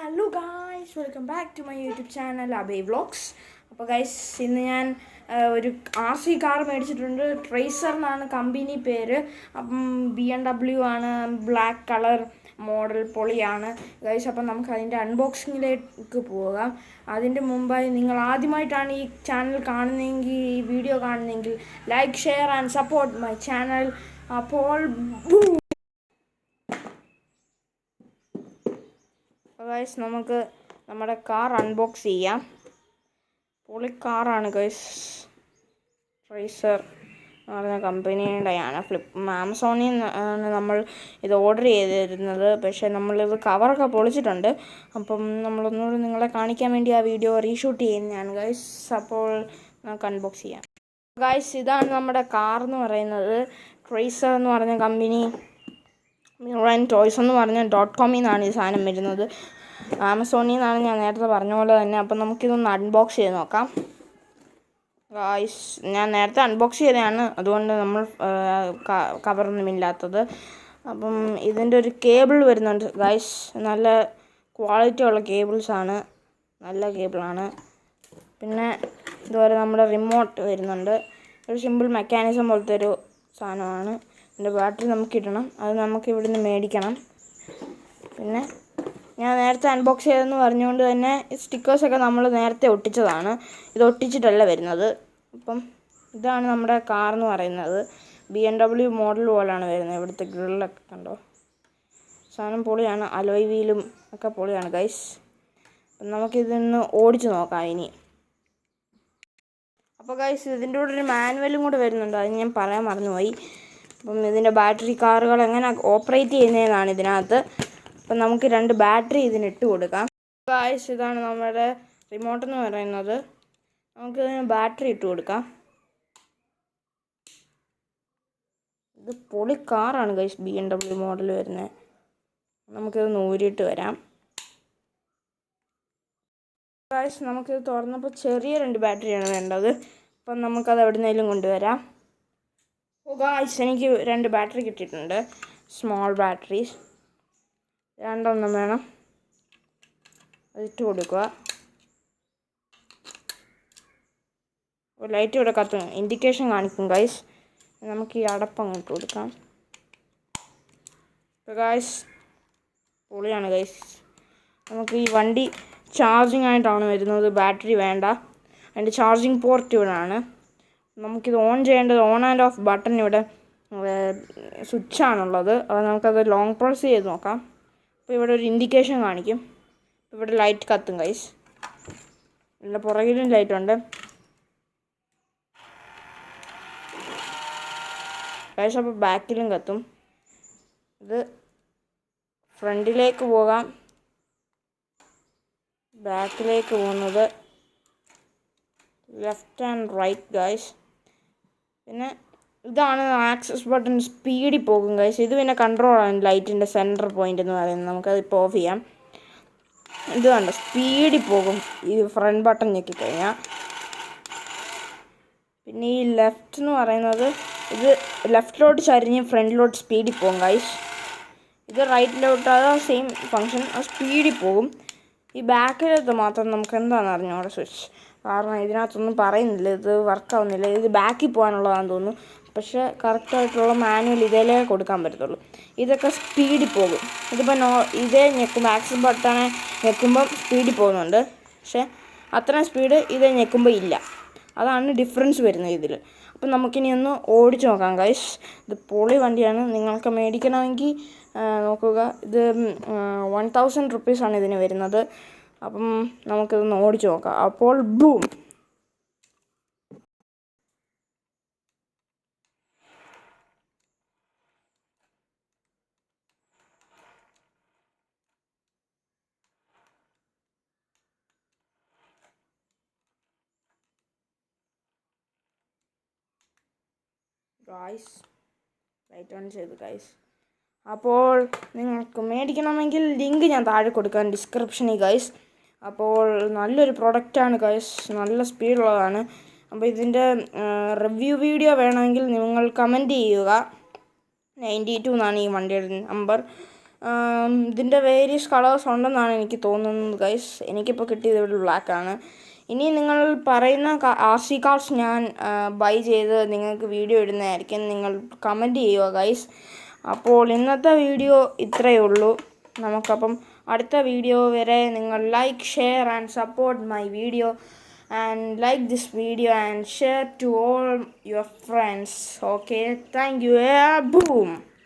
Hello guys, welcome back to my YouTube channel Abey vlogs. അപ്പോൾ guys, ഇന്ന് ഞാൻ ഒരു RC കാർ മേടിച്ചിട്ടുണ്ട്. ട്രേസർ എന്നാണ് കമ്പനി പേര്. അപ്പം BMW ആണ്, ബ്ലാക്ക് കളർ മോഡൽ, പൊളിയാണ് ഗൈസ്. അപ്പം നമുക്ക് അതിൻ്റെ അൺബോക്സിങ്ങിലേക്ക് പോകാം. അതിൻ്റെ മുമ്പായി നിങ്ങൾ ആദ്യമായിട്ടാണ് ഈ ചാനൽ കാണുന്നതെങ്കിൽ, ഈ വീഡിയോ കാണുന്നതെങ്കിൽ like, share and support my channel. അപ്പോൾ ഗൈസ്, നമുക്ക് നമ്മുടെ കാർ അൺബോക്സ് ചെയ്യാം. പൊളി കാറാണ് ഗൈസ്. ട്രേസർ എന്ന് പറഞ്ഞ കമ്പനിയുടെയാണ്. ആമസോണിൽ നിന്നാണ് നമ്മൾ ഇത് ഓർഡർ ചെയ്തിരുന്നത്. പക്ഷേ നമ്മളിത് കവറൊക്കെ പൊളിച്ചിട്ടുണ്ട്. അപ്പം നമ്മളൊന്നുകൂടി നിങ്ങളെ കാണിക്കാൻ വേണ്ടി ആ വീഡിയോ റീഷൂട്ട് ചെയ്യുന്നതാണ് ഗൈസ്. അപ്പോൾ നമുക്ക് അൺബോക്സ് ചെയ്യാം. ഗൈസ്, ഇതാണ് നമ്മുടെ കാർ എന്ന് പറയുന്നത്. ട്രേസർ എന്ന് പറഞ്ഞ കമ്പനി, ടോയ്സ് എന്ന് പറഞ്ഞ .com നിന്നാണ് ഈ സാധനം വരുന്നത്. ആമസോണിൽ നിന്നാണ് ഞാൻ നേരത്തെ പറഞ്ഞ പോലെ തന്നെ. അപ്പം നമുക്കിതൊന്ന് അൺബോക്സ് ചെയ്ത് നോക്കാം. ഗായ്സ്, ഞാൻ നേരത്തെ അൺബോക്സ് ചെയ്തതാണ്, അതുകൊണ്ട് നമ്മൾ കവറൊന്നുമില്ലാത്തത്. അപ്പം ഇതിൻ്റെ ഒരു കേബിൾ വരുന്നുണ്ട് ഗായ്സ്. നല്ല ക്വാളിറ്റി ഉള്ള കേബിൾസാണ്, നല്ല കേബിളാണ്. പിന്നെ ഇതുപോലെ നമ്മുടെ റിമോട്ട് വരുന്നുണ്ട്. ഒരു സിമ്പിൾ മെക്കാനിസം പോലത്തെ ഒരു സാധനമാണ്. ഇതിൻ്റെ ബാറ്ററി നമുക്ക് ഇടണം, അത് നമുക്ക് ഇവിടുന്ന് മേടിക്കണം. പിന്നെ ഞാൻ നേരത്തെ അൺബോക്സ് ചെയ്തതെന്ന് പറഞ്ഞുകൊണ്ട് തന്നെ സ്റ്റിക്കേഴ്സൊക്കെ നമ്മൾ നേരത്തെ ഒട്ടിച്ചതാണ്. ഇത് ഒട്ടിച്ചിട്ടല്ല വരുന്നത്. അപ്പം ഇതാണ് നമ്മുടെ കാർ എന്ന് പറയുന്നത്. BMW മോഡൽ പോലെയാണ് വരുന്നത്. ഇവിടുത്തെ ഗ്രില്ലൊക്കെ കണ്ടോ, സാധനം പൊളിയാണ്. അലോയ് വീലും ഒക്കെ പൊളിയാണ് ഗൈസ്. അപ്പം നമുക്കിതൊന്ന് ഓടിച്ച് നോക്കാം ഇനി. അപ്പോൾ ഗൈസ്, ഇതിൻ്റെ കൂടെ ഒരു മാനുവലും കൂടെ വരുന്നുണ്ട്, അത് ഞാൻ പറയാൻ മറന്നുപോയി. അപ്പം ഇതിൻ്റെ ബാറ്ററി കാറുകൾ എങ്ങനെ ഓപ്പറേറ്റ് ചെയ്യുന്നതെന്നാണ് ഇതിനകത്ത്. അപ്പം നമുക്ക് 2 ബാറ്ററി ഇതിനിട്ട് കൊടുക്കാം. ഗായ്സ്, ഇതാണ് നമ്മുടെ റിമോട്ട് എന്ന് പറയുന്നത്. നമുക്ക് ഇതിന് ബാറ്ററി ഇട്ട് കൊടുക്കാം. ഇത് പൊളി കാറാണ് ഗൈസ്, BMW മോഡൽ വരുന്നത്. നമുക്കിത് ഊരിയിട്ട് വരാം. ഗായ്സ്, നമുക്കിത് തുറന്നപ്പോൾ ചെറിയ 2 ബാറ്ററിയാണ് വേണ്ടത്. അപ്പം നമുക്കത് എവിടെ നിന്നെങ്കിലും കൊണ്ടുവരാം. ഗായ്സ്, എനിക്ക് 2 ബാറ്ററി കിട്ടിയിട്ടുണ്ട്, സ്മോൾ ബാറ്ററീസ്. 2 വേണം. അതിട്ട് കൊടുക്കുക. ലൈറ്റ് ഇവിടെ കത്തും, ഇൻഡിക്കേഷൻ കാണിക്കും ഗൈസ്. നമുക്ക് ഈ അടപ്പങ്ങ് ഇട്ട് കൊടുക്കാം. ഗൈസ്, പൊളിയാണ് ഗൈസ്. നമുക്ക് ഈ വണ്ടി ചാർജിങ് ആയിട്ടാണ് വരുന്നത്, ബാറ്ററി വേണ്ട. അതിൻ്റെ ചാർജിങ് പോർട്ട് ഇവിടെ ആണ്. നമുക്കിത് ഓൺ ചെയ്യേണ്ടത് ഓൺ ആൻഡ് ഓഫ് ബട്ടൺ ഇവിടെ സ്വിച്ചാണുള്ളത്. അത് നമുക്കത് ലോങ് പ്രസ് ചെയ്ത് നോക്കാം. അപ്പോൾ ഇവിടെ ഒരു ഇൻഡിക്കേഷൻ കാണിക്കും. ഇവിടെ ലൈറ്റ് കത്തും ഗൈസ്. ഇവിടെ പുറകിലും ലൈറ്റുണ്ട് ഗൈസ്. അപ്പോൾ ബാക്കിലും കത്തും. ഇത് ഫ്രണ്ടിലേക്ക് പോകാം, ബാക്കിലേക്ക് പോകുന്നത് ലെഫ്റ്റ് ആൻഡ് റൈറ്റ് ഗൈസ്. പിന്നെ ഇതാണ് ആക്സസ് ബട്ടൺ, സ്പീഡിൽ പോകും ഗൈസ്. ഇത് പിന്നെ കൺട്രോളാണ്, ലൈറ്റിൻ്റെ സെൻറ്റർ പോയിൻ്റ് എന്ന് പറയുന്നത്. നമുക്കതിപ്പോൾ ഓഫ് ചെയ്യാം. ഇത് കണ്ടോ, സ്പീഡിൽ പോകും ഈ ഫ്രണ്ട് ബട്ടൺ ഞെക്കിക്കഴിഞ്ഞാൽ. പിന്നെ ഈ ലെഫ്റ്റ് എന്ന് പറയുന്നത്, ഇത് ലെഫ്റ്റിലോട്ട് ചരിഞ്ഞ് ഫ്രണ്ടിലോട്ട് സ്പീഡിൽ പോകും ഗൈസ്. ഇത് റൈറ്റിലോട്ട്, അത് സെയിം ഫങ്ഷൻ, അത് സ്പീഡിൽ പോകും. ഈ ബാക്കിലത്തെ മാത്രം നമുക്ക് എന്താണെന്ന് അറിഞ്ഞൂടെ സ്വിച്ച്, കാരണം ഇതിനകത്തൊന്നും പറയുന്നില്ല, ഇത് വർക്കാവുന്നില്ല. ഇത് ബാക്കിൽ പോകാനുള്ളതാണെന്ന് തോന്നുന്നു. പക്ഷേ കറക്റ്റായിട്ടുള്ള മാനുവൽ ഇതിലേ കൊടുക്കാൻ പറ്റത്തുള്ളൂ. ഇതൊക്കെ സ്പീഡിൽ പോകും. ഇതിപ്പോൾ ഇതേ ഞെക്കുമ്പോൾ, ആക്സസ് ബട്ടണെ ഞെക്കുമ്പം സ്പീഡിൽ പോകുന്നുണ്ട്, പക്ഷേ അത്രയും സ്പീഡ് ഇതേ ഞെക്കുമ്പോൾ ഇല്ല. അതാണ് ഡിഫറൻസ് വരുന്നത് ഇതിൽ. അപ്പം നമുക്കിനി ഒന്ന് ഓടിച്ച് നോക്കാം ഗൈസ്. ഇത് പൊളി വണ്ടിയാണ്. നിങ്ങൾക്ക് മേടിക്കണമെങ്കിൽ നോക്കുക. ഇത് 1000 റുപ്പീസാണ് ഇതിന് വരുന്നത്. അപ്പം നമുക്കിതൊന്ന് ഓടിച്ച് നോക്കാം. അപ്പോൾ ബൂം. ഗൈസ്, ലൈറ്റ് ഓൺ ചെയ്തു ഗൈസ്. അപ്പോൾ നിങ്ങൾക്ക് മേടിക്കണമെങ്കിൽ ലിങ്ക് ഞാൻ താഴെ കൊടുക്കാം ഡിസ്ക്രിപ്ഷനിൽ ഗൈസ്. അപ്പോൾ നല്ലൊരു പ്രൊഡക്റ്റാണ് ഗൈസ്, നല്ല സ്പീഡുള്ളതാണ്. അപ്പോൾ ഇതിൻ്റെ റിവ്യൂ വീഡിയോ വേണമെങ്കിൽ നിങ്ങൾ കമൻറ്റ് ചെയ്യുക. 92 എന്നാണ് ഈ വണ്ടിയുടെ നമ്പർ. ഇതിൻ്റെ വേരിയസ് കളേഴ്സ് ഉണ്ടെന്നാണ് എനിക്ക് തോന്നുന്നത് ഗൈസ്. എനിക്കിപ്പോൾ കിട്ടിയത് ഇവിടെ ബ്ലാക്കാണ്. ഇനി നിങ്ങൾ പറയുന്ന RC കാർഡ്സ് ഞാൻ ബൈ ചെയ്ത് നിങ്ങൾക്ക് വീഡിയോ ഇടുന്നതായിരിക്കും. നിങ്ങൾ കമൻറ്റ് ചെയ്യുക ഗൈസ്. അപ്പോൾ ഇന്നത്തെ വീഡിയോ ഇത്രയേ ഉള്ളൂ. നമുക്കപ്പം അടുത്ത വീഡിയോ വരെ നിങ്ങൾ like, share and support my video and like this video and share to all your friends. Okay, thank you. Yeah, boom.